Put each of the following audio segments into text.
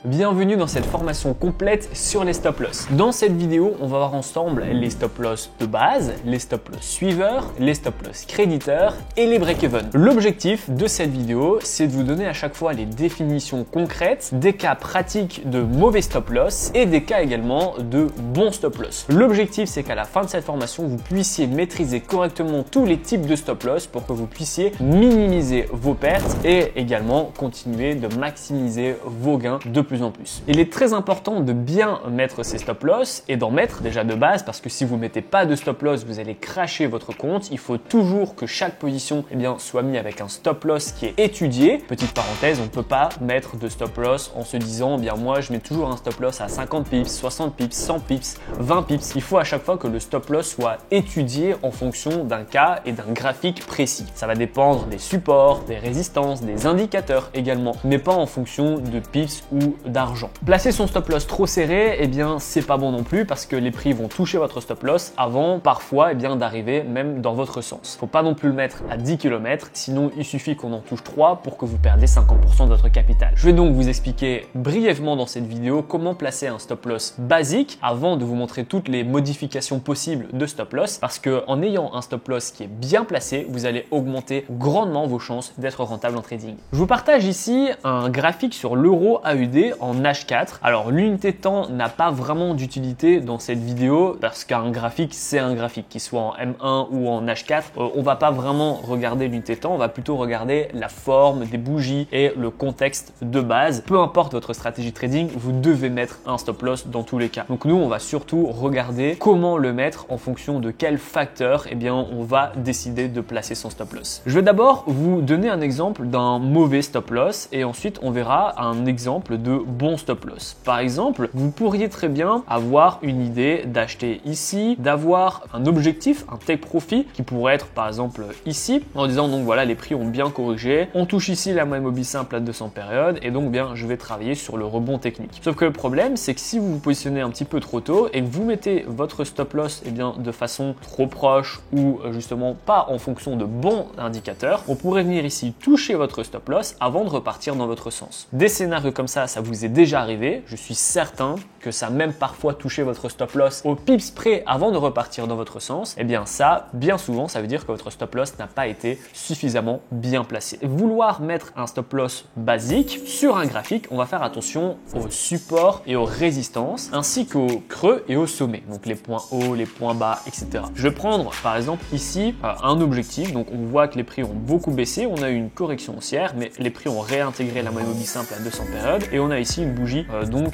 Bienvenue dans cette formation complète sur les stop loss. Dans cette vidéo, on va voir ensemble les stop loss de base, les stop loss suiveurs, les stop loss créditeurs et les break-even. L'objectif de cette vidéo, c'est de vous donner à chaque fois les définitions concrètes des cas pratiques de mauvais stop loss et des cas également de bons stop loss. L'objectif, c'est qu'à la fin de cette formation, vous puissiez maîtriser correctement tous les types de stop loss pour que vous puissiez minimiser vos pertes et également continuer de maximiser vos gains de plus en plus. Il est très important de bien mettre ces stop loss et d'en mettre déjà de base parce que si vous mettez pas de stop loss, vous allez crasher votre compte. Il faut toujours que chaque position soit mise avec un stop loss qui est étudié. Petite parenthèse, on ne peut pas mettre de stop loss en se disant moi je mets toujours un stop loss à 50 pips, 60 pips, 100 pips, 20 pips. Il faut à chaque fois que le stop loss soit étudié en fonction d'un cas et d'un graphique précis. Ça va dépendre des supports, des résistances, des indicateurs également, mais pas en fonction de pips ou d'argent. Placer son stop loss trop serré, c'est pas bon non plus parce que les prix vont toucher votre stop loss avant parfois d'arriver même dans votre sens. Faut pas non plus le mettre à 10 km, sinon il suffit qu'on en touche 3 pour que vous perdez 50% de votre capital. Je vais donc vous expliquer brièvement dans cette vidéo comment placer un stop loss basique avant de vous montrer toutes les modifications possibles de stop loss parce que en ayant un stop loss qui est bien placé, vous allez augmenter grandement vos chances d'être rentable en trading. Je vous partage ici un graphique sur l'euro AUD en H4. Alors l'unité de temps n'a pas vraiment d'utilité dans cette vidéo parce qu'un graphique c'est un graphique, qu'il soit en M1 ou en H4. On va pas vraiment regarder l'unité de temps, on va plutôt regarder la forme des bougies et le contexte de base. Peu importe votre stratégie trading, vous devez mettre un stop loss dans tous les cas. Donc nous on va surtout regarder comment le mettre en fonction de quel facteur on va décider de placer son stop loss. Je vais d'abord vous donner un exemple d'un mauvais stop loss et ensuite on verra un exemple de bon stop loss. Par exemple, vous pourriez très bien avoir une idée d'acheter ici, d'avoir un objectif, un take profit qui pourrait être par exemple ici, en disant donc voilà les prix ont bien corrigé, on touche ici la moyenne mobile simple à 200 périodes et donc je vais travailler sur le rebond technique. Sauf que le problème c'est que si vous vous positionnez un petit peu trop tôt et que vous mettez votre stop loss de façon trop proche ou justement pas en fonction de bons indicateurs, on pourrait venir ici toucher votre stop loss avant de repartir dans votre sens. Des scénarios comme ça vous est déjà arrivé, je suis certain que ça a même parfois touché votre stop loss au pips près avant de repartir dans votre sens, ça, bien souvent, ça veut dire que votre stop loss n'a pas été suffisamment bien placé. Vouloir mettre un stop loss basique sur un graphique, on va faire attention aux supports et aux résistances, ainsi qu'aux creux et aux sommets, donc les points hauts, les points bas, etc. Je vais prendre par exemple ici un objectif, donc on voit que les prix ont beaucoup baissé, on a eu une correction haussière, mais les prix ont réintégré la moyenne mobile simple à 200 périodes, et on a ici une bougie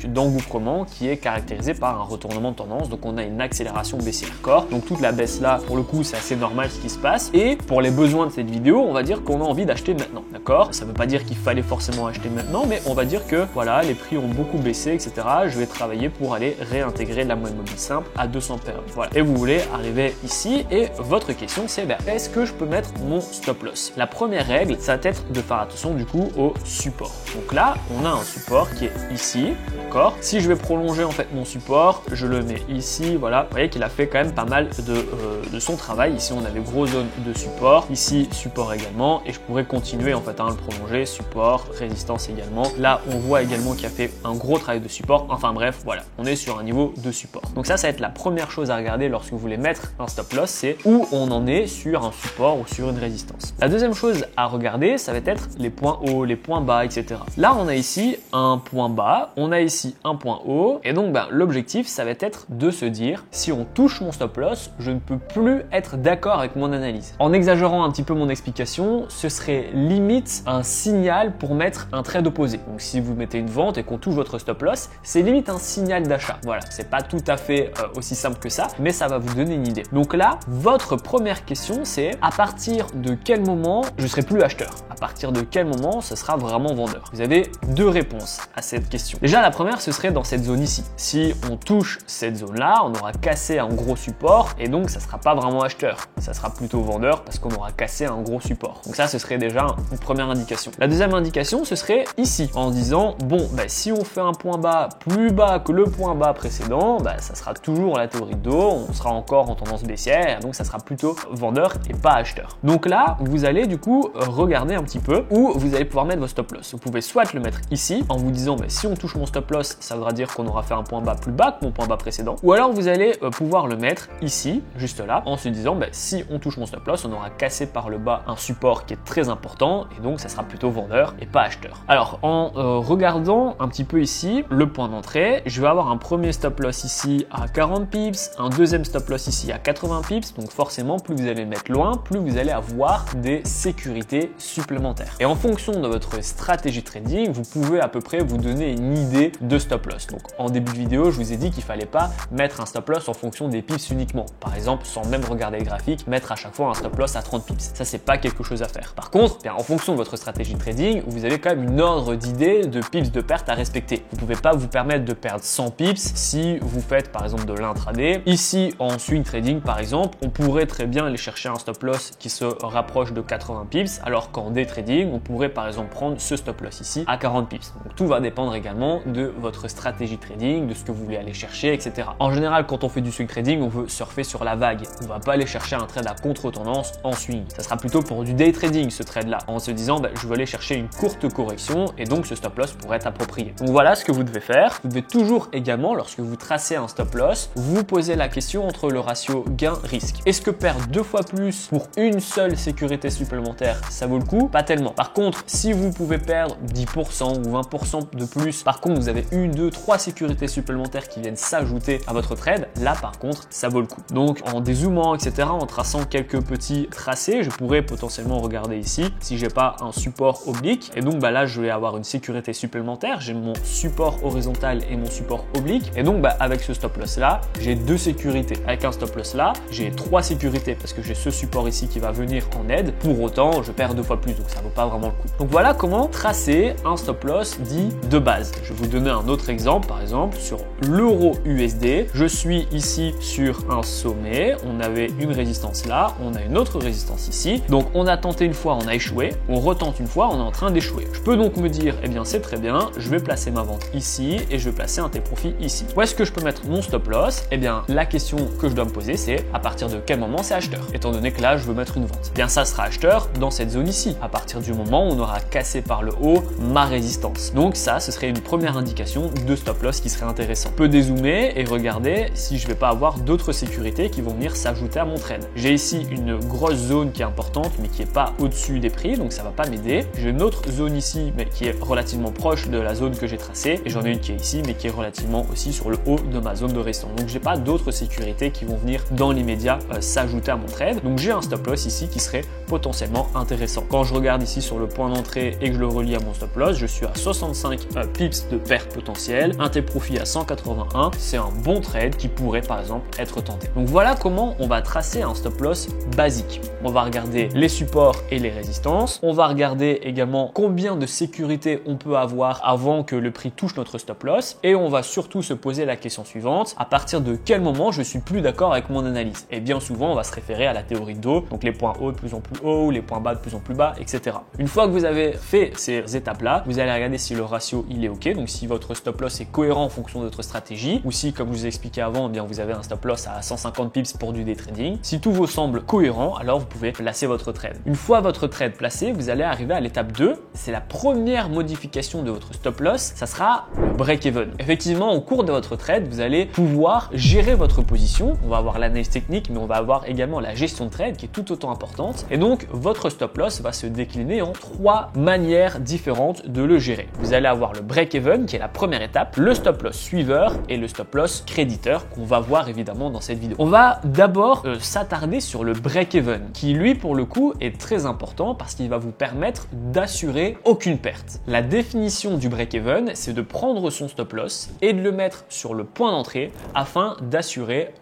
d'engouffrement qui est caractérisée par un retournement de tendance, donc on a une accélération baissière corps, donc toute la baisse là pour le coup c'est assez normal ce qui se passe, et pour les besoins de cette vidéo on va dire qu'on a envie d'acheter maintenant, d'accord? Ça veut pas dire qu'il fallait forcément acheter maintenant, mais on va dire que voilà les prix ont beaucoup baissé, etc. Je vais travailler pour aller réintégrer la moyenne mobile simple à 200 périodes, voilà, et vous voulez arriver ici et votre question c'est est-ce que je peux mettre mon stop loss? La première règle ça va être de faire attention du coup au support. Donc là on a un support qui est ici, d'accord? Si je vais prolonger en fait mon support, je le mets ici, voilà. Vous voyez qu'il a fait quand même pas mal de son travail. Ici on a les grosses zones de support, ici support également, et je pourrais continuer en fait à le prolonger, support, résistance également. Là on voit également qu'il a fait un gros travail de support. Enfin bref, voilà, on est sur un niveau de support. Donc ça va être la première chose à regarder lorsque vous voulez mettre un stop loss, c'est où on en est sur un support ou sur une résistance. La deuxième chose à regarder, ça va être les points hauts, les points bas, etc. Là on a ici un point bas, on a ici un point haut, et donc l'objectif ça va être de se dire si on touche mon stop loss, je ne peux plus être d'accord avec mon analyse. En exagérant un petit peu mon explication, ce serait limite un signal pour mettre un trade opposé. Donc si vous mettez une vente et qu'on touche votre stop loss, c'est limite un signal d'achat. Voilà, c'est pas tout à fait aussi simple que ça, mais ça va vous donner une idée. Donc là, votre première question c'est à partir de quel moment je serai plus acheteur? À partir de quel moment ce sera vraiment vendeur? Vous avez deux réponses à cette question. Déjà la première première, ce serait dans cette zone ici. Si on touche cette zone-là, on aura cassé un gros support et donc ça ne sera pas vraiment acheteur. Ça sera plutôt vendeur parce qu'on aura cassé un gros support. Donc ça, ce serait déjà une première indication. La deuxième indication, ce serait ici, en disant, bon, si on fait un point bas plus bas que le point bas précédent, ça sera toujours la théorie de dos, on sera encore en tendance baissière, donc ça sera plutôt vendeur et pas acheteur. Donc là, vous allez du coup regarder un petit peu où vous allez pouvoir mettre vos stop loss. Vous pouvez soit le mettre ici, en vous disant, si on touche mon stop loss, ça voudra dire qu'on aura fait un point bas plus bas que mon point bas précédent. Ou alors vous allez pouvoir le mettre ici, juste là, en se disant, si on touche mon stop loss, on aura cassé par le bas un support qui est très important et donc ça sera plutôt vendeur et pas acheteur. Alors en regardant un petit peu ici le point d'entrée, je vais avoir un premier stop loss ici à 40 pips, un deuxième stop loss ici à 80 pips, donc forcément plus vous allez le mettre loin, plus vous allez avoir des sécurités supplémentaires. Et en fonction de votre stratégie trading, vous pouvez à peu près vous donner une idée de stop loss. Donc en début de vidéo, je vous ai dit qu'il fallait pas mettre un stop loss en fonction des pips uniquement. Par exemple, sans même regarder le graphique, mettre à chaque fois un stop loss à 30 pips. Ça, c'est pas quelque chose à faire. Par contre, en fonction de votre stratégie trading, vous avez quand même une ordre d'idée de pips de perte à respecter. Vous pouvez pas vous permettre de perdre 100 pips si vous faites par exemple de l'intraday. Ici, en swing trading par exemple, on pourrait très bien aller chercher un stop loss qui se rapproche de 80 pips, alors qu'en day trading, on pourrait par exemple prendre ce stop loss ici à 40 pips. Donc tout va dépendre également de votre stratégie trading, de ce que vous voulez aller chercher, etc. En général, quand on fait du swing trading, on veut surfer sur la vague. On va pas aller chercher un trade à contre-tendance en swing. Ça sera plutôt pour du day trading ce trade-là, en se disant je veux aller chercher une courte correction et donc ce stop loss pourrait être approprié. Donc voilà ce que vous devez faire. Vous devez toujours également, lorsque vous tracez un stop loss, vous posez la question entre le ratio gain-risque. Est-ce que perdre 2 fois plus pour une seule sécurité supplémentaire, ça vaut le coup? Pas tellement. Par contre, si vous pouvez perdre 10% ou 20% de plus, par contre vous avez 1, 2, 3 sécurités supplémentaires qui viennent s'ajouter à votre trade, là par contre ça vaut le coup. Donc en dézoomant, etc., en traçant quelques petits tracés, je pourrais potentiellement regarder ici si j'ai pas un support oblique et donc là je vais avoir une sécurité supplémentaire, j'ai mon support horizontal et mon support oblique et donc avec ce stop loss là j'ai 2 sécurités. Avec un stop loss là j'ai 3 sécurités parce que j'ai ce support ici qui va venir en aide. Pour autant je perds 2 fois plus, donc ça vaut pas vraiment le coup. Donc voilà comment tracer un stop loss dit de base. Je vais vous donner un autre exemple. Par exemple sur l'euro USD, je suis ici sur un sommet, on avait une résistance là, on a une autre résistance ici, donc on a tenté une fois, on a échoué, on retente une fois, on est en train d'échouer. Je peux donc me dire, c'est très bien, je vais placer ma vente ici et je vais placer un T-profit ici. Où est-ce que je peux mettre mon stop loss? La question que je dois me poser, c'est à partir de quel moment c'est acheteur? Étant donné que là, je veux mettre une vente. Ça sera acheteur dans cette zone ici, à partir du moment où on aura cassé par le haut ma résistance. Donc ça, ce serait une première indication de stop loss qui serait intéressant. Je peux dézoomer et regarder si je vais pas avoir d'autres sécurités qui vont venir s'ajouter à mon trade. J'ai ici une grosse zone qui est importante, mais qui est pas au-dessus des prix, donc ça va pas m'aider. J'ai une autre zone ici, mais qui est relativement proche de la zone que j'ai tracée, et j'en ai une qui est ici, mais qui est relativement aussi sur le haut de ma zone de résistance. Donc j'ai pas d'autres sécurités qui vont venir dans l'immédiat s'ajouter à mon trade. Donc j'ai un stop loss ici qui serait potentiellement intéressant. Quand je regarde ici sur le point d'entrée et que je le relie à mon stop loss, je suis à 65 pips de perte potentielle, un T-profit à 181, c'est un bon trade qui pourrait par exemple être tenté. Donc voilà comment on va tracer un stop loss basique. On va regarder les supports et les résistances, on va regarder également combien de sécurité on peut avoir avant que le prix touche notre stop loss et on va surtout se poser la question suivante, à partir de quel moment je suis plus d'accord avec mon analyse? Et bien souvent on va se référer à la théorie de dos, donc les points hauts de plus en plus hauts, les points bas de plus en plus bas, etc. Une fois que vous avez fait ces étapes-là, vous allez regarder si le ratio il est ok, donc si votre stop loss est cohérent en fonction de votre stratégie, ou si, comme je vous ai expliqué avant, vous avez un stop loss à 150 pips pour du day trading. Si tout vous semble cohérent, alors vous pouvez placer votre trade. Une fois votre trade placé, vous allez arriver à l'étape 2. C'est la première modification de votre stop loss, ça sera le break-even. Effectivement, au cours de votre trade, vous allez pouvoir gérer votre position. On va avoir l'analyse technique, mais on va avoir également la gestion de trade qui est tout autant importante. Et donc, votre stop loss va se décliner en 3 manières différentes de le gérer. Vous allez avoir le break-even qui est la première étape, le stop loss suiveur et le stop loss créditeur qu'on va voir évidemment dans cette vidéo. On va d'abord s'attarder sur le break-even qui lui pour le coup est très important parce qu'il va vous permettre d'assurer aucune perte. La définition du break-even, c'est de prendre son stop loss et de le mettre sur le point d'entrée afin d'assurer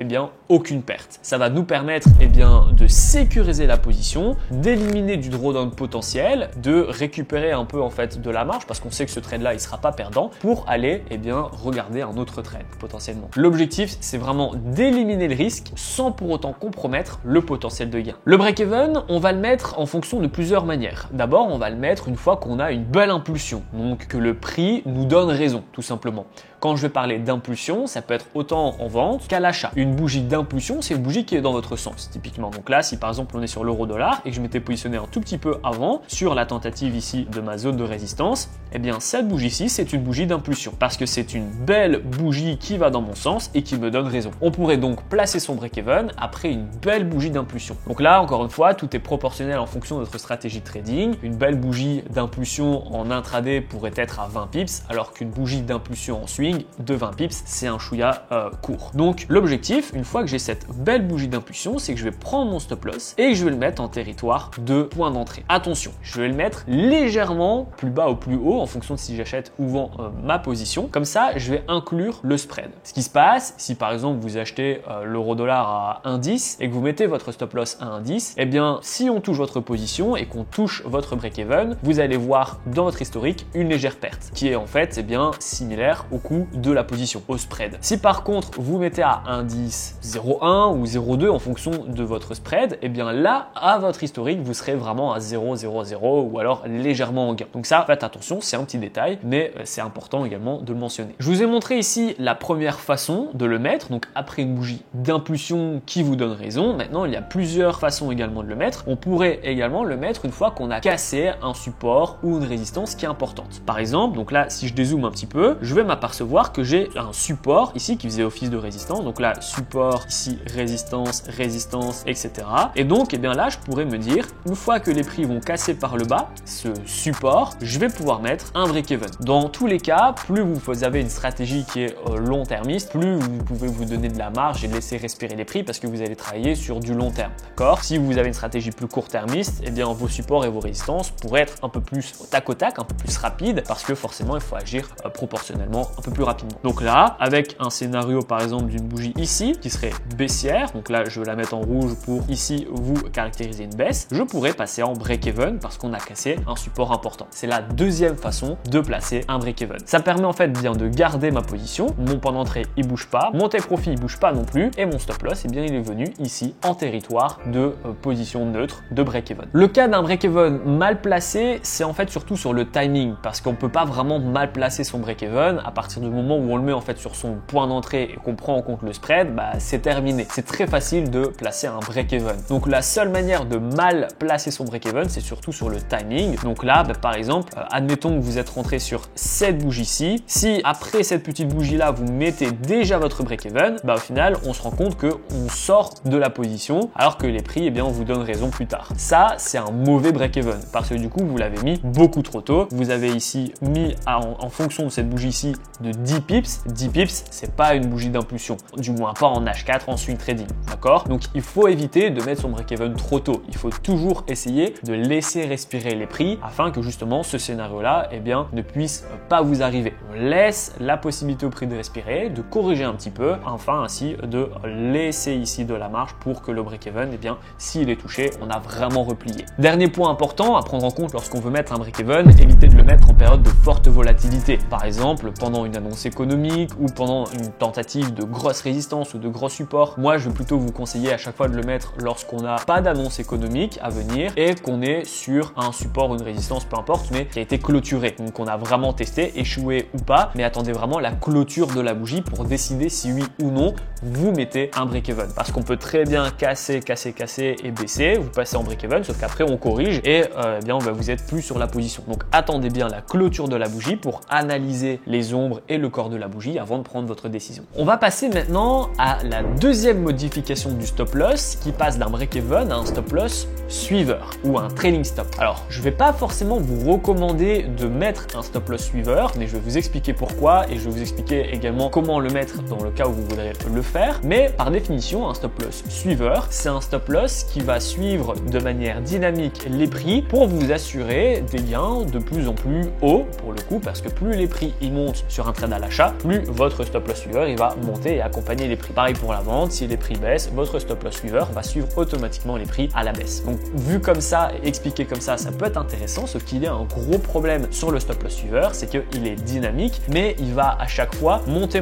aucune perte. Ça va nous permettre de sécuriser la position, d'éliminer du drawdown potentiel, de récupérer un peu en fait de la marge parce qu'on sait que ce trade là il sera pas perdant pour aller regarder un autre trade potentiellement. L'objectif c'est vraiment d'éliminer le risque sans pour autant compromettre le potentiel de gain. Le break-even, on va le mettre en fonction de plusieurs manières. D'abord, on va le mettre une fois qu'on a une belle impulsion, donc que le prix nous donne raison, tout simplement. Quand je vais parler d'impulsion, ça peut être autant en vente qu'à l'achat. Une bougie d'impulsion, c'est une bougie qui est dans votre sens, typiquement. Donc là, si par exemple on est sur l'euro-dollar et que je m'étais positionné un tout petit peu avant sur la tentative ici de ma zone de résistance, cette bougie-ci, c'est une bougie d'impulsion parce que c'est une belle bougie qui va dans mon sens et qui me donne raison. On pourrait donc placer son break-even après une belle bougie d'impulsion. Donc là, encore une fois, tout est proportionnel en fonction de votre stratégie de trading. Une belle bougie d'impulsion en intraday pourrait être à 20 pips, alors qu'une bougie d'impulsion en swing de 20 pips, c'est un chouïa court. Donc l'objectif, une fois que j'ai cette belle bougie d'impulsion, c'est que je vais prendre mon stop loss et que je vais le mettre en territoire de point d'entrée. Attention, je vais le mettre légèrement plus bas ou plus haut en fonction de si j'achète ou vends ma position. Comme ça, je vais inclure le spread. Ce qui se passe, si par exemple vous achetez l'euro-dollar à 1,10 et que vous mettez votre stop loss à 1,10, si on touche votre position et qu'on touche votre break-even, vous allez voir dans votre historique une légère perte qui est en fait similaire au coût de la position, au spread. Si par contre vous mettez à 1,10,01 ou 0,2 en fonction de votre spread, là à votre historique vous serez vraiment à 0,00 ou alors légèrement en gain. Donc ça, faites attention, c'est un petit détail, mais c'est important également de le mentionner. Je vous ai montré ici la première façon de le mettre, donc après une bougie d'impulsion qui vous donne raison. Maintenant, il y a plusieurs façons également de le mettre. On pourrait également le mettre une fois qu'on a cassé un support ou une résistance qui est importante. Par exemple, donc là, si je dézoome un petit peu, je vais m'apercevoir que j'ai un support ici qui faisait office de résistance. Donc là, support, ici, résistance, résistance, etc. Et donc, là, je pourrais me dire, une fois que les prix vont casser par le bas, ce support, je vais pouvoir mettre un break-even. Dans tous les cas, plus vous avez une stratégie qui est long-termiste, plus vous pouvez vous donner de la marge et laisser respirer les prix parce que vous allez travailler sur du long terme. D'accord? Si vous avez une stratégie plus court-termiste, vos supports et vos résistances pourraient être un peu plus au tac au tac, un peu plus rapide parce que forcément, il faut agir proportionnellement un peu plus rapidement. Donc là, avec un scénario par exemple d'une bougie ici qui serait baissière, donc là je vais la mettre en rouge pour ici vous caractériser une baisse, je pourrais passer en break-even parce qu'on a cassé un support important. C'est la deuxième façon de placer un break-even. Ça permet en fait de garder ma position, mon point d'entrée il bouge pas, mon take profit il bouge pas non plus et mon stop loss il est venu ici en territoire de position neutre de break-even. Le cas d'un break-even mal placé, c'est en fait surtout sur le timing parce qu'on peut pas vraiment mal placer son break-even à partir du moment où on le met en fait sur son point d'entrée et qu'on prend en compte le spread, c'est terminé. C'est très facile de placer un break-even. Donc la seule manière de mal placer son break-even, c'est surtout sur le timing. Donc là, par exemple, admettons que vous êtes rentré sur cette bougie-ci. Si après cette petite bougie-là, vous mettez déjà votre break-even, au final, on se rend compte qu'on sort de la position alors que les prix, on vous donne raison plus tard. Ça, c'est un mauvais break-even parce que du coup, vous l'avez mis beaucoup trop tôt. Vous avez ici mis en fonction de cette bougie-ci de 10 pips. 10 pips, c'est pas une bougie d'impulsion, du moins pas en H4 en swing trading, d'accord? Donc il faut éviter de mettre son break-even trop tôt. Il faut toujours essayer de laisser respirer les prix afin que justement ce scénario-là, ne puisse pas vous arriver. On laisse la possibilité au prix de respirer, de corriger un petit peu, enfin ainsi de laisser ici de la marge pour que le break-even, s'il est touché, on a vraiment replié. Dernier point important à prendre en compte lorsqu'on veut mettre un break-even, évitez de le mettre en période de forte volatilité. Par exemple, pendant une annonce économique ou pendant une tentative de grosse résistance ou de gros support. Moi, je vais plutôt vous conseiller à chaque fois de le mettre lorsqu'on n'a pas d'annonce économique à venir et qu'on est sur un support ou une résistance, peu importe, mais qui a été clôturé. Donc, on a vraiment testé, échoué ou pas, mais attendez vraiment la clôture de la bougie pour décider si oui ou non vous mettez un break-even. Parce qu'on peut très bien casser et baisser, vous passez en break-even, sauf qu'après on corrige et vous êtes plus sur la position. Donc, attendez bien la clôture de la bougie pour analyser les ombres et le corps de la bougie avant de prendre votre décision. On va passer maintenant à la deuxième modification du stop loss qui passe d'un break-even à un stop loss suiveur ou un trailing stop. Alors, je ne vais pas forcément vous recommander de mettre un stop loss suiveur, mais je vais vous expliquer pourquoi et je vais vous expliquer également comment le mettre dans le cas où vous voudrez le faire. Mais par définition, un stop loss suiveur, c'est un stop loss qui va suivre de manière dynamique les prix pour vous assurer des gains de plus en plus hauts pour le coup, parce que plus les prix ils montent sur un trade à l'achat, plus votre stop loss suiveur il va monter et accompagner les prix. Pareil pour la vente, si les prix baissent, votre stop loss suiveur va suivre automatiquement les prix à la baisse. Donc vu comme ça et expliqué comme ça peut être intéressant, sauf qu'il y a un gros problème sur le stop loss suiveur, c'est qu'il est dynamique, mais il va à chaque fois monter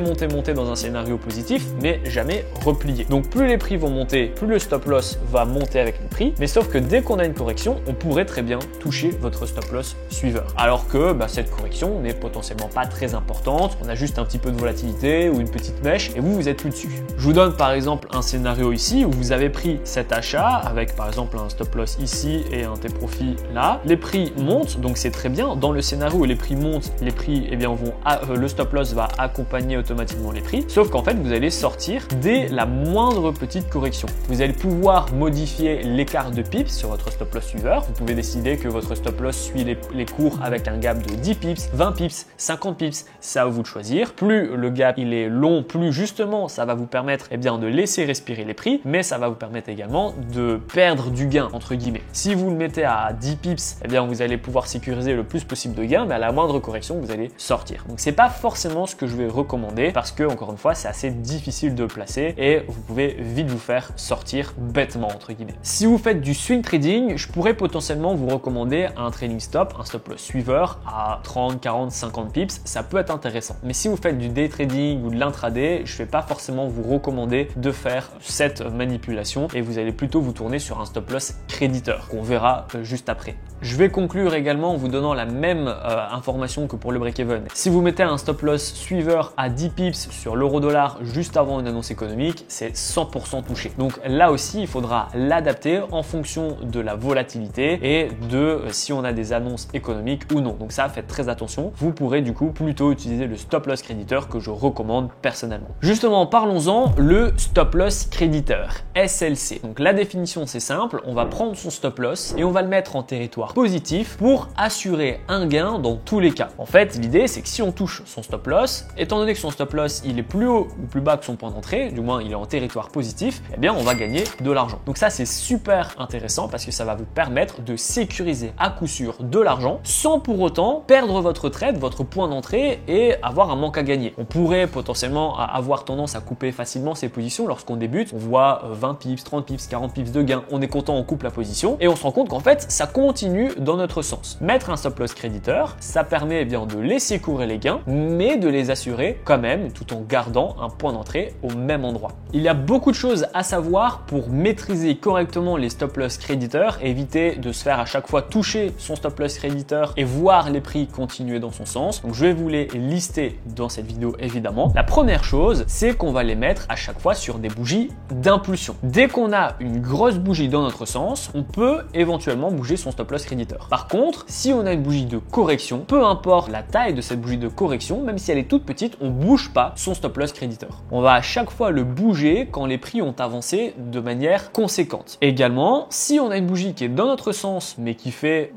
dans un scénario positif, mais jamais replier. Donc plus les prix vont monter, plus le stop loss va monter avec les prix, mais sauf que dès qu'on a une correction, on pourrait très bien toucher votre stop loss suiveur. Alors que cette correction n'est potentiellement pas très importante, on a juste un petit peu de volatilité ou une petite mèche et vous êtes plus dessus. Je vous donne par exemple un scénario ici où vous avez pris cet achat avec par exemple un stop loss ici et un take profit là. Les prix montent, donc c'est très bien. Dans le scénario où les prix montent, les prix le stop loss va accompagner automatiquement les prix, sauf qu'en fait vous allez sortir dès la moindre petite correction. Vous allez pouvoir modifier l'écart de pips sur votre stop loss suiveur. Vous pouvez décider que votre stop loss suit les cours avec un gap de 10 pips, 20 pips, 50 pips, c'est à vous de choisir. Plus le gap il est long, plus justement ça va vous permettre de laisser respirer les prix, mais ça va vous permettre également de perdre du gain entre guillemets. Si vous le mettez à 10 pips, vous allez pouvoir sécuriser le plus possible de gains, mais à la moindre correction vous allez sortir. Donc c'est pas forcément ce que je vais recommander parce que encore une fois c'est assez difficile de placer et vous pouvez vite vous faire sortir bêtement entre guillemets. Si vous faites du swing trading, je pourrais potentiellement vous recommander un trading stop, un stop loss suiveur à 30, 40, 50 pips, ça peut être intéressant. Mais si vous faites du day trading ou de l'intraday, je ne vais pas forcément vous recommander de faire cette manipulation et vous allez plutôt vous tourner sur un stop loss créditeur qu'on verra juste après. Je vais conclure également en vous donnant la même information que pour le break-even. Si vous mettez un stop loss suiveur à 10 pips sur l'euro-dollar juste avant une annonce économique, c'est 100% touché. Donc là aussi, il faudra l'adapter en fonction de la volatilité et de si on a des annonces économiques ou non. Donc ça, faites très attention. Vous pourrez du coup plutôt utiliser le stop loss créditeur que je recommande personnellement. Justement, parlons-en, le stop loss créditeur, SLC. Donc la définition, c'est simple. On va prendre son stop loss et on va le mettre en territoire positif pour assurer un gain dans tous les cas. En fait, l'idée, c'est que si on touche son stop loss, étant donné que son stop loss, il est plus haut ou plus bas que son point d'entrée, du moins il est en territoire positif, on va gagner de l'argent. Donc ça, c'est super intéressant parce que ça va vous permettre de sécuriser à coup sûr de l'argent sans pour autant perdre votre trade, votre point d'entrée et avoir un manque à gagner. On pourrait potentiellement avoir tendance à couper facilement ses positions lorsqu'on débute. On voit 20 pips, 30 pips, 40 pips de gain, on est content, on coupe la position et on se rend compte qu'en fait, ça continue dans notre sens. Mettre un stop loss créditeur, ça permet de laisser courir les gains, mais de les assurer quand même tout en gardant un point d'entrée au même endroit. Il y a beaucoup de choses à savoir pour maîtriser correctement les stop loss créditeurs et éviter de se faire à chaque fois toucher son stop loss créditeur et voir les prix continuer dans son sens. Donc je vais vous les lister dans cette vidéo évidemment. La première chose, c'est qu'on va les mettre à chaque fois sur des bougies d'impulsion. Dès qu'on a une grosse bougie dans notre sens, on peut éventuellement bouger son stop loss créditeur. Par contre, si on a une bougie de correction, peu importe la taille de cette bougie de correction, même si elle est toute petite, on bouge pas son stop loss créditeur. On va à chaque fois le bouger quand les prix ont avancé de manière conséquente. Également, si on a une bougie qui est dans notre sens, mais qui fait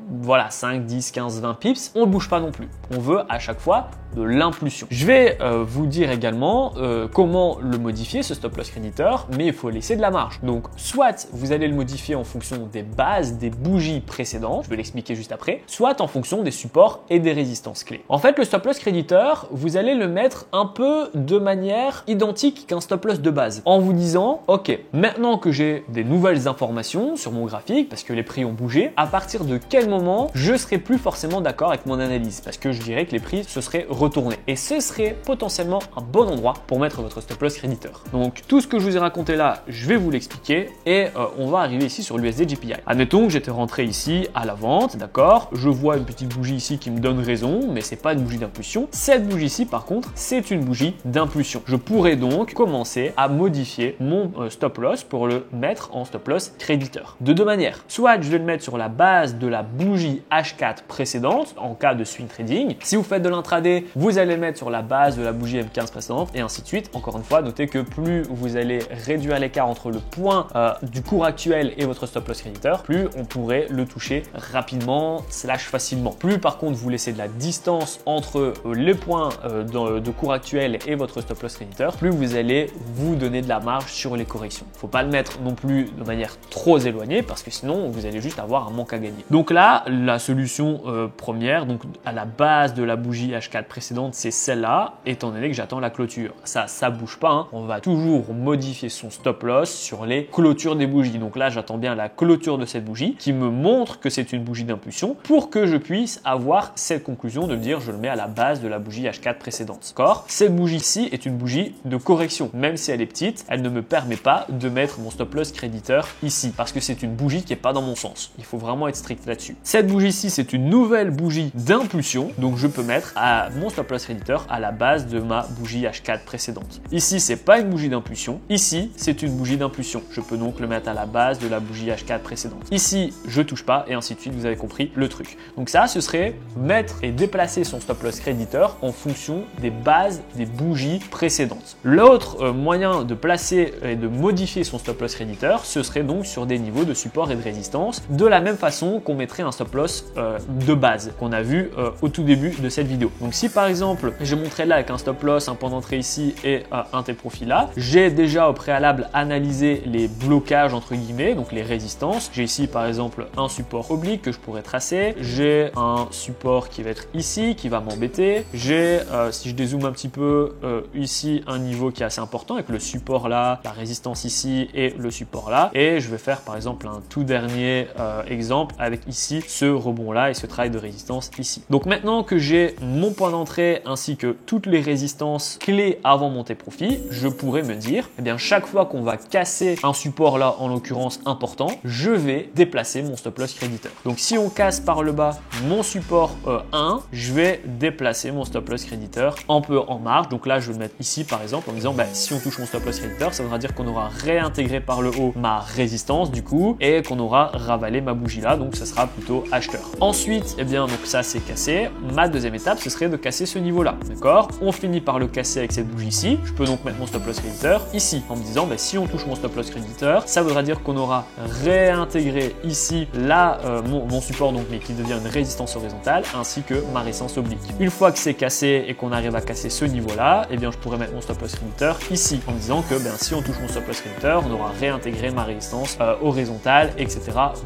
5, 10, 15, 20 pips, on ne bouge pas non plus. On veut à chaque fois de l'impulsion. Je vais vous dire également comment le modifier ce stop loss créditeur, mais il faut laisser de la marge. Donc soit vous allez le modifier en fonction des bases des bougies précédentes, je vais l'expliquer juste après, soit en fonction des supports et des résistances clés. En fait, le stop loss créditeur, vous allez le mettre un peu de manière identique qu'un stop loss de base, en vous disant, ok, maintenant que j'ai des nouvelles informations sur mon graphique, parce que les prix ont bougé, à partir de quel moment je serai plus forcément d'accord avec mon analyse, parce que je dirais que les prix se seraient retournés. Et ce serait potentiellement un bon endroit pour mettre votre stop loss créditeur. Donc tout ce que je vous ai raconté là, je vais vous l'expliquer et on va arriver ici sur l'USD JPY. Admettons que j'étais rentré ici à la vente, d'accord, je vois une petite bougie ici qui me donne raison, mais c'est pas une bougie d'impulsion. Cette bougie ici, par contre, c'est une bougie d'impulsion. Je pourrais donc commencer à modifier mon stop loss pour le mettre en stop loss créditeur. De deux manières. Soit je vais le mettre sur la base de la bougie H4 précédente, en cas de swing trading. Si vous faites de l'intraday, vous allez le mettre sur la base de la bougie M15 précédente et ainsi de suite. Encore une fois, notez que plus vous allez réduire l'écart entre le point du cours actuel et votre stop loss créditeur, plus on pourrait le toucher rapidement / facilement. Plus par contre vous laissez de la distance entre les points de cours actuel et votre stop loss créditeur, plus vous allez vous donner de la marge sur les corrections. Il ne faut pas le mettre non plus de manière trop éloignée parce que sinon vous allez juste avoir un manque à gagner. Donc là, la solution première, donc à la base de la bougie H4 précédente, précédente, c'est celle-là, étant donné que j'attends la clôture. Ça bouge pas, hein. On va toujours modifier son stop loss sur les clôtures des bougies. Donc là, j'attends bien la clôture de cette bougie qui me montre que c'est une bougie d'impulsion pour que je puisse avoir cette conclusion de me dire je le mets à la base de la bougie H4 précédente. D'accord? Cette bougie-ci est une bougie de correction. Même si elle est petite, elle ne me permet pas de mettre mon stop loss créditeur ici parce que c'est une bougie qui n'est pas dans mon sens. Il faut vraiment être strict là-dessus. Cette bougie-ci, c'est une nouvelle bougie d'impulsion. Donc je peux mettre mon stop loss créditeur à la base de ma bougie H4 précédente. Ici, c'est pas une bougie d'impulsion. Ici, c'est une bougie d'impulsion. Je peux donc le mettre à la base de la bougie H4 précédente. Ici, je touche pas et ainsi de suite. Vous avez compris le truc. Donc ça, ce serait mettre et déplacer son stop loss créditeur en fonction des bases des bougies précédentes. L'autre moyen de placer et de modifier son stop loss créditeur, ce serait donc sur des niveaux de support et de résistance, de la même façon qu'on mettrait un stop loss de base qu'on a vu au tout début de cette vidéo. Donc si par exemple, j'ai montré là avec un stop loss, un point d'entrée ici et un take profit là, j'ai déjà au préalable analysé les blocages entre guillemets, donc les résistances. J'ai ici par exemple un support oblique que je pourrais tracer, j'ai un support qui va être ici, qui va m'embêter, j'ai, si je dézoome un petit peu, ici un niveau qui est assez important avec le support là, la résistance ici et le support là, et je vais faire par exemple un tout dernier exemple avec ici ce rebond là et ce travail de résistance ici. Donc maintenant que j'ai mon point d'entrée ainsi que toutes les résistances clés avant mon take profit, je pourrais me dire, eh bien chaque fois qu'on va casser un support là, en l'occurrence important, je vais déplacer mon stop loss créditeur. Donc si on casse par le bas mon support 1, je vais déplacer mon stop loss créditeur un peu en marge. Donc là, je vais le mettre ici par exemple en disant, si on touche mon stop loss créditeur, ça voudra dire qu'on aura réintégré par le haut ma résistance du coup et qu'on aura ravalé ma bougie là, donc ça sera plutôt acheteur. Ensuite, eh bien donc ça c'est cassé. Ma deuxième étape, ce serait de casser ce niveau là, d'accord? On finit par le casser avec cette bougie ici. Je peux donc mettre mon stop loss créditeur ici en me disant, si on touche mon stop loss créditeur, ça voudra dire qu'on aura réintégré ici là mon support donc mais qui devient une résistance horizontale ainsi que ma résistance oblique. Une fois que c'est cassé et qu'on arrive à casser ce niveau là, eh bien je pourrais mettre mon stop loss créditeur ici en me disant que si on touche mon stop loss créditeur, on aura réintégré ma résistance horizontale, etc.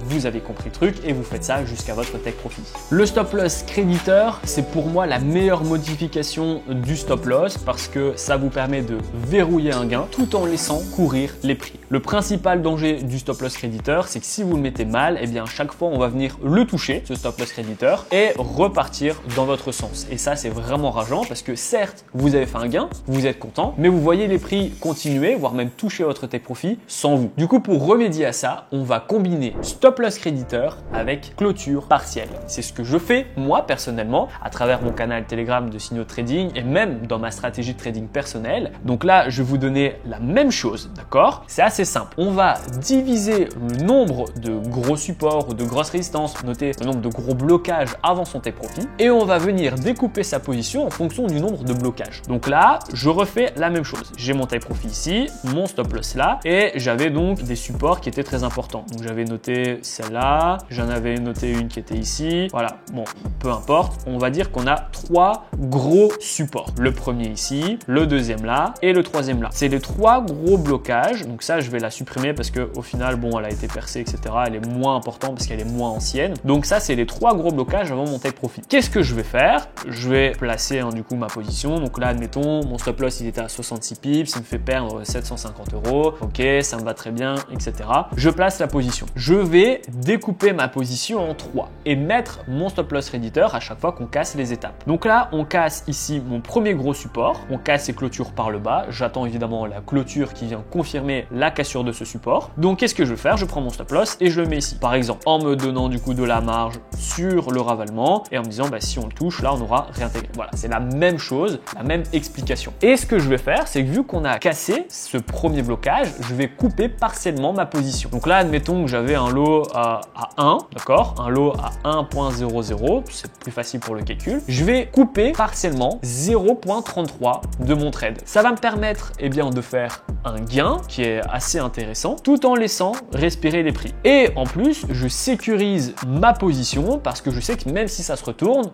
Vous avez compris le truc et vous faites ça jusqu'à votre take profit. Le stop loss créditeur, c'est pour moi la meilleure modification du stop loss parce que ça vous permet de verrouiller un gain tout en laissant courir les prix. Le principal danger du stop loss créditeur, c'est que si vous le mettez mal, eh bien chaque fois on va venir le toucher, ce stop loss créditeur, et repartir dans votre sens. Et ça, c'est vraiment rageant parce que certes, vous avez fait un gain, vous êtes content, mais vous voyez les prix continuer, voire même toucher votre take profit sans vous. Du coup, pour remédier à ça, on va combiner stop loss créditeur avec clôture partielle. C'est ce que je fais, moi, personnellement, à travers mon canal Telegram de Signaux Trading et même dans ma stratégie de trading personnelle. Donc là, je vais vous donner la même chose, d'accord? C'est assez simple. On va diviser le nombre de gros supports ou de grosses résistances, noter le nombre de gros blocages avant son take profit, et on va venir découper sa position en fonction du nombre de blocages. Donc là, je refais la même chose. J'ai mon take profit ici, mon stop loss là, et j'avais donc des supports qui étaient très importants. Donc j'avais noté celle-là, j'en avais noté une qui était ici. Voilà, bon, peu importe. On va dire qu'on a 3 gros supports. Le premier ici, le deuxième là et le troisième là. C'est les 3 gros blocages. Donc ça, je vais la supprimer parce que au final, bon, elle a été percée, etc. Elle est moins importante parce qu'elle est moins ancienne. Donc ça, c'est les 3 gros blocages avant mon take profit. Qu'est-ce que je vais faire? Je vais placer du coup ma position. Donc là, admettons, mon stop loss il était à 66 pips, il me fait perdre 750 €. Ok, ça me va très bien, etc. Je place la position. Je vais découper ma position en 3 et mettre mon stop loss créditeur à chaque fois qu'on casse les étapes. Donc là, on casse ici mon premier gros support. On casse les clôtures par le bas. J'attends évidemment la clôture qui vient confirmer la cassure de ce support. Donc qu'est-ce que je vais faire? Je prends mon stop loss et je le mets ici. Par exemple, en me donnant du coup de la marge sur le ravalement et en me disant si on le touche, là on aura réintégré. Voilà, c'est la même chose, la même explication. Et ce que je vais faire, c'est que vu qu'on a cassé ce premier blocage, je vais couper partiellement ma position. Donc là, admettons que j'avais un lot à 1, d'accord? Un lot à 1.00, c'est plus facile pour le calcul. Je vais couper partiellement 0.33 de mon trade. Ça va me permettre de faire un gain qui est assez intéressant tout en laissant respirer les prix. Et en plus, je sécurise ma position parce que je sais que même si ça se retourne,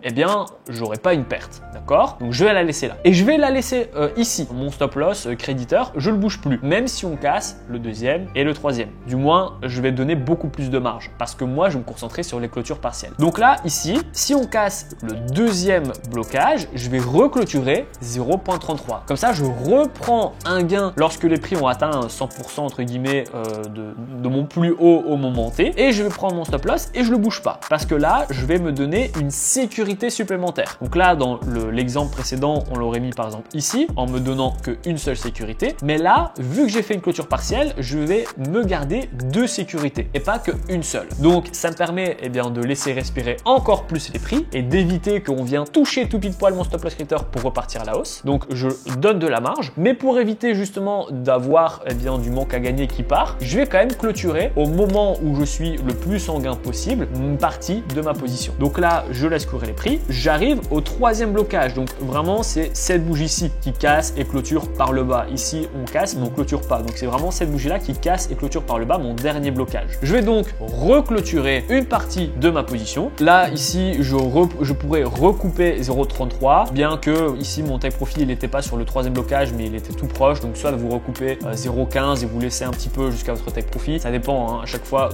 j'aurai pas une perte, d'accord? Donc je vais la laisser là. Et je vais la laisser ici. Mon stop loss créditeur, je le bouge plus, même si on casse le deuxième et le troisième. Du moins, je vais donner beaucoup plus de marge parce que moi, je vais me concentrer sur les clôtures partielles. Donc là, ici, si on casse le deuxième blocage, blocage, je vais reclôturer 0.33. Comme ça, je reprends un gain lorsque les prix ont atteint 100% entre guillemets de mon plus haut au moment T, et je vais prendre mon stop loss et je le bouge pas parce que là, je vais me donner une sécurité supplémentaire. Donc là, dans l'exemple précédent, on l'aurait mis par exemple ici en me donnant qu'une seule sécurité, mais là, vu que j'ai fait une clôture partielle, je vais me garder deux sécurités et pas qu'une seule. Donc ça me permet de laisser respirer encore plus les prix et d'éviter qu'on vienne toucher tout pile poil mon stop loss créditeur pour repartir à la hausse. Donc je donne de la marge, mais pour éviter justement d'avoir du manque à gagner qui part, je vais quand même clôturer au moment où je suis le plus en gain possible une partie de ma position. Donc là, je laisse courir les prix. J'arrive au troisième blocage. Donc vraiment, c'est cette bougie-ci qui casse et clôture par le bas. Ici, on casse, mais on clôture pas. Donc c'est vraiment cette bougie-là qui casse et clôture par le bas, mon dernier blocage. Je vais donc reclôturer une partie de ma position. Là, ici, je pourrais recouper 0.33, bien que ici, mon take profit, il n'était pas sur le troisième blocage, mais il était tout proche. Donc soit vous recoupez 0.15 et vous laissez un petit peu jusqu'à votre take profit. Ça dépend à chaque fois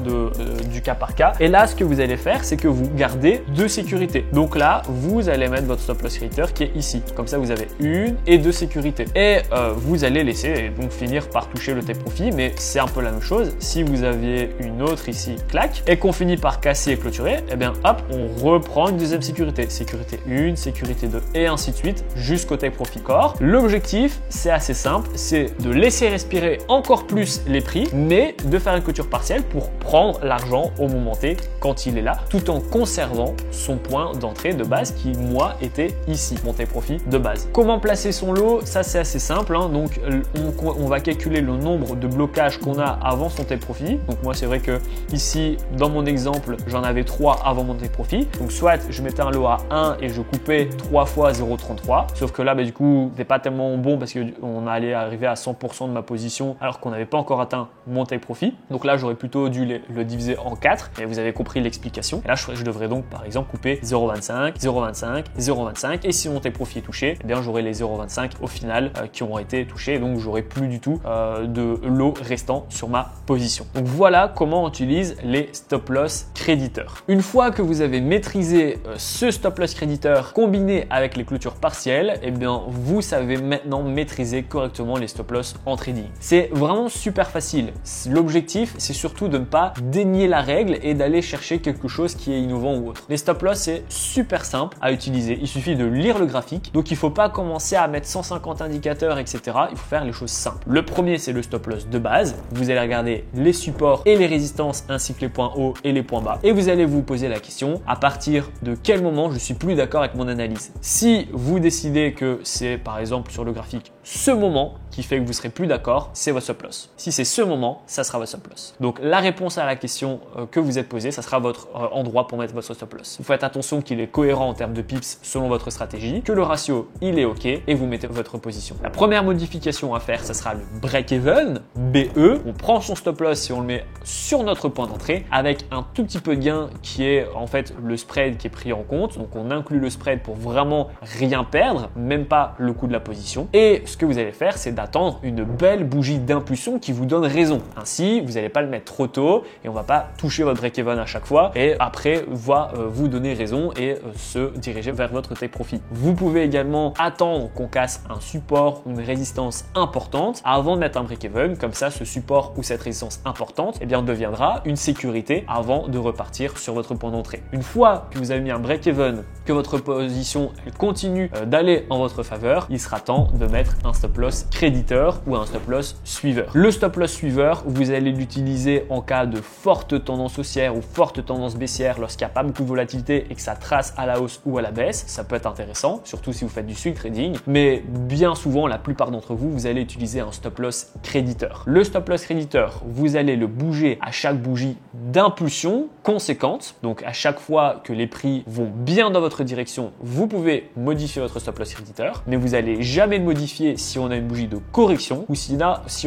du cas par cas. Et là, ce que vous allez faire, c'est que vous gardez deux sécurités. Donc là, vous allez mettre votre stop loss créditeur qui est ici. Comme ça, vous avez une et deux sécurités. Et vous allez laisser donc finir par toucher le take profit, mais c'est un peu la même chose. Si vous aviez une autre ici, clac, et qu'on finit par casser et clôturer, hop, on reprend une deuxième sécurité. Sécurité 1, sécurité 2 et ainsi de suite jusqu'au take profit core. L'objectif, c'est assez simple, c'est de laisser respirer encore plus les prix, mais de faire une clôture partielle pour prendre l'argent au moment T quand il est là, tout en conservant son point d'entrée de base qui, moi, était ici, mon take profit de base. Comment placer son lot? Ça, c'est assez simple. Donc, on va calculer le nombre de blocages qu'on a avant son take profit. Donc, moi, c'est vrai que ici, dans mon exemple, j'en avais 3 avant mon take profit. Donc, soit je mettais un lot à 1 et je coupais 3 fois 0.33. Sauf que là, du coup, c'est pas tellement bon parce qu'on allait arriver à 100% de ma position alors qu'on n'avait pas encore atteint mon take profit. Donc là, j'aurais plutôt dû le diviser en 4 et vous avez compris l'explication. Et là, je devrais donc par exemple couper 0.25, 0.25, 0.25 et si mon take profit est touché, j'aurai les 0.25 au final qui auront été touchés, donc j'aurai plus du tout de lot restant sur ma position. Donc voilà comment on utilise les stop loss créditeurs. Une fois que vous avez maîtrisé ce stop loss créditeur combiné avec les clôtures partielles, vous savez maintenant maîtriser correctement les stop loss en trading. C'est vraiment super facile. L'objectif, c'est surtout de ne pas dénier la règle et d'aller chercher quelque chose qui est innovant ou autre. Les stop loss, c'est super simple à utiliser. Il suffit de lire le graphique. Donc, il ne faut pas commencer à mettre 150 indicateurs, etc. Il faut faire les choses simples. Le premier, c'est le stop loss de base. Vous allez regarder les supports et les résistances ainsi que les points hauts et les points bas. Et vous allez vous poser la question, à partir de quel moment je suis plus d'accord avec mon analyse. Si vous décidez que c'est, par exemple, sur le graphique, ce moment qui fait que vous serez plus d'accord, c'est votre stop loss. Si c'est ce moment, ça sera votre stop loss. Donc, la réponse à la question que vous êtes posée, ça sera votre endroit pour mettre votre stop loss. Vous faites attention qu'il est cohérent en termes de pips selon votre stratégie, que le ratio, il est OK et vous mettez votre position. La première modification à faire, ça sera le break-even, BE. On prend son stop loss et on le met sur notre point d'entrée avec un tout petit peu de gain qui est en fait le spread qui est pris en compte. Donc, on inclut le spread pour vraiment rien perdre, même pas le coût de la position. Et ce que vous allez faire, c'est d'attendre une belle bougie d'impulsion qui vous donne raison. Ainsi, vous n'allez pas le mettre trop tôt et on va pas toucher votre break-even à chaque fois et après vous donner raison et se diriger vers votre take profit. Vous pouvez également attendre qu'on casse un support ou une résistance importante avant de mettre un break-even. Comme ça, ce support ou cette résistance importante deviendra une sécurité avant de repartir sur votre point d'entrée. Une fois que vous avez mis un break-even, que votre position continue d'aller en votre faveur, il sera temps de mettre un stop loss créditeur ou un stop loss suiveur. Le stop loss suiveur, vous allez l'utiliser en cas de forte tendance haussière ou forte tendance baissière lorsqu'il n'y a pas beaucoup de volatilité et que ça trace à la hausse ou à la baisse. Ça peut être intéressant, surtout si vous faites du swing trading. Mais bien souvent, la plupart d'entre vous, vous allez utiliser un stop loss créditeur. Le stop loss créditeur, vous allez le bouger à chaque bougie d'impulsion conséquente. Donc, à chaque fois que les prix vont bien dans votre direction, vous pouvez modifier votre stop loss créditeur, mais vous n'allez jamais le modifier si on a une bougie de correction ou si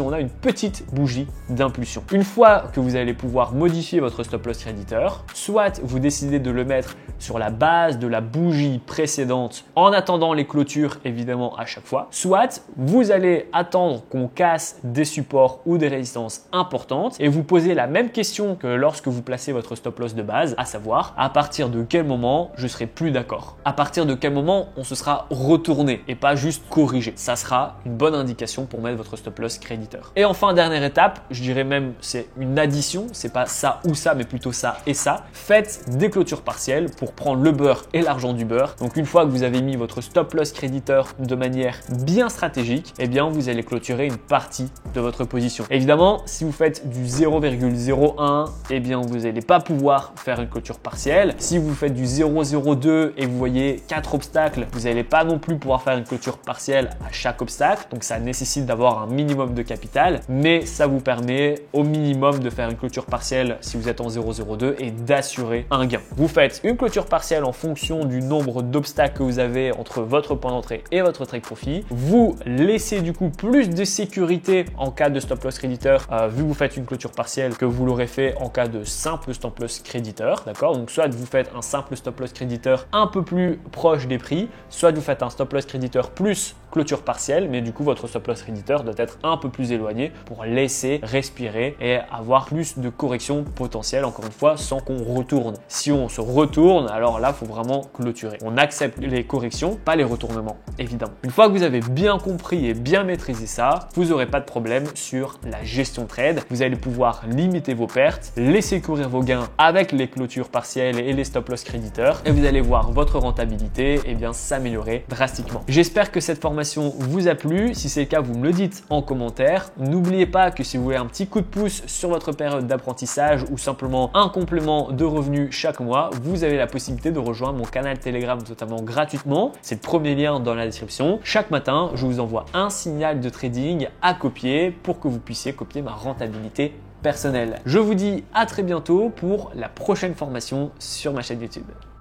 on a une petite bougie d'impulsion. Une fois que vous allez pouvoir modifier votre stop loss créditeur, soit vous décidez de le mettre sur la base de la bougie précédente en attendant les clôtures évidemment à chaque fois, soit vous allez attendre qu'on casse des supports ou des résistances importantes et vous posez la même question que lorsque vous placez votre stop loss de base, à savoir à partir de quel moment je serai plus d'accord. À partir partir de quel moment on se sera retourné et pas juste corrigé. Ça sera une bonne indication pour mettre votre stop loss créditeur. Et enfin, dernière étape, je dirais même c'est une addition, c'est pas ça ou ça, mais plutôt ça et ça. Faites des clôtures partielles pour prendre le beurre et l'argent du beurre. Donc une fois que vous avez mis votre stop loss créditeur de manière bien stratégique, eh bien vous allez clôturer une partie de votre position. Évidemment, si vous faites du 0,01, eh bien vous n'allez pas pouvoir faire une clôture partielle. Si vous faites du 0,02 et vous voyez 4 obstacles, vous n'allez pas non plus pouvoir faire une clôture partielle à chaque obstacle. Donc ça nécessite d'avoir un minimum de capital, mais ça vous permet au minimum de faire une clôture partielle si vous êtes en 0,02 et d'assurer un gain. Vous faites une clôture partielle en fonction du nombre d'obstacles que vous avez entre votre point d'entrée et votre take profit. Vous laissez du coup plus de sécurité en cas de stop loss créditeur, vu que vous faites une clôture partielle, que vous l'aurez fait en cas de simple stop loss créditeur, d'accord? Donc soit vous faites un simple stop loss créditeur un peu plus proche des prix, soit vous faites un stop loss créditeur plus clôture partielle, mais du coup votre stop loss créditeur doit être un peu plus éloigné pour laisser respirer et avoir plus de corrections potentielles, encore une fois, sans qu'on retourne. Si on se retourne, alors là, il faut vraiment clôturer. On accepte les corrections, pas les retournements, évidemment. Une fois que vous avez bien compris et bien maîtrisé ça, vous n'aurez pas de problème sur la gestion trade. Vous allez pouvoir limiter vos pertes, laisser courir vos gains avec les clôtures partielles et les stop loss créditeurs, et vous allez voir votre rentabilité s'améliorer drastiquement. J'espère que cette formation vous a plu. Si c'est le cas, vous me le dites en commentaire. N'oubliez pas que si vous voulez un petit coup de pouce sur votre période d'apprentissage ou simplement un complément de revenus chaque mois, vous avez la possibilité de rejoindre mon canal Telegram totalement gratuitement. C'est le premier lien dans la description. Chaque matin, je vous envoie un signal de trading à copier pour que vous puissiez copier ma rentabilité personnelle. Je vous dis à très bientôt pour la prochaine formation sur ma chaîne YouTube.